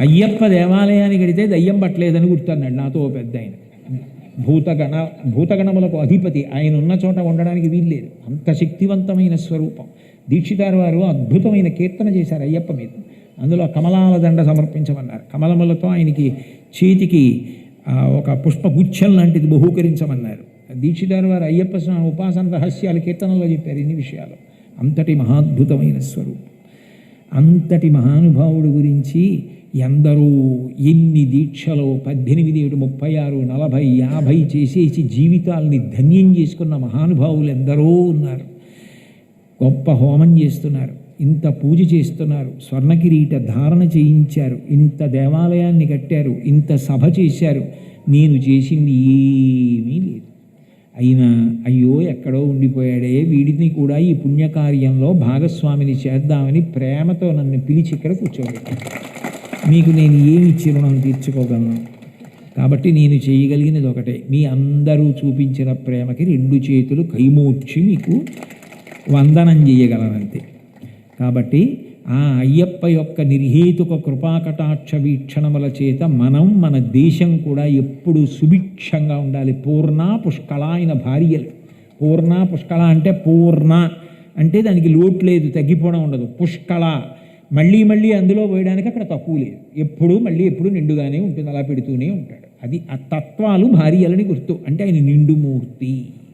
అయ్యప్ప దేవాలయానికి వెడితే దయ్యం పట్టలేదని గుర్తున్నాడు నాతో ఓ పెద్ద ఆయన. భూతగణములకు అధిపతి ఆయన ఉన్న చోట ఉండడానికి వీల్లేదు, అంత శక్తివంతమైన స్వరూపం. దీక్షితారు వారు అద్భుతమైన కీర్తన చేశారు అయ్యప్ప మీద. అందులో కమలాల దండ సమర్పించమన్నారు, కమలములతో ఆయనకి చేతికి ఒక పుష్పగుచ్చం లాంటిది బహూకరించమన్నారు. దీక్షితారు వారు అయ్యప్ప స్వామి ఉపాసన రహస్యాలు కీర్తనలో చెప్పారు ఇన్ని విషయాలు. అంతటి మహాద్భుతమైన స్వరూపం. అంతటి మహానుభావుడు గురించి ఎందరో ఎన్ని దీక్షలో 18, 36, 40, 50 చేసేసి జీవితాల్ని ధన్యం చేసుకున్న మహానుభావులు ఎందరో ఉన్నారు. గొప్ప హోమం చేస్తున్నారు, ఇంత పూజ చేస్తున్నారు, స్వర్ణకిరీట ధారణ చేయించారు, ఇంత దేవాలయాన్ని కట్టారు, ఇంత సభ చేశారు. నేను చేసింది ఏమీ లేదు. అయినా అయ్యో ఎక్కడో ఉండిపోయాడే, వీడిని కూడా ఈ పుణ్యకార్యంలో భాగస్వామిని చేద్దామని ప్రేమతో నన్ను పిలిచి ఇక్కడ కూర్చోబెట్టాను. మీకు నేను ఏమి ఇచ్చి రుణం తీర్చుకోగలను? కాబట్టి నేను చేయగలిగినది ఒకటే, మీ అందరూ చూపించిన ప్రేమకి 2 చేతులు కైమోడ్చి మీకు వందనం చేయగలనంతే. కాబట్టి ఆ అయ్యప్ప యొక్క నిర్హేతుక కృపాకటాక్ష వీక్షణముల చేత మన దేశం కూడా ఎప్పుడూ సుభిక్షంగా ఉండాలి. పూర్ణ పుష్కళ ఆయన భార్యలు. పూర్ణ పుష్కళ అంటే పూర్ణ అంటే దానికి లోటు లేదు, తగ్గిపోవడం ఉండదు. పుష్కళ మళ్ళీ అందులో పోయడానికి అక్కడ తక్కువ లేదు, ఎప్పుడు నిండుగానే ఉంటుంది, అలా పెడుతూనే ఉంటాడు. అది ఆ తత్వాలు భార్యలని గుర్తు. అంటే ఆయన నిండుమూర్తి.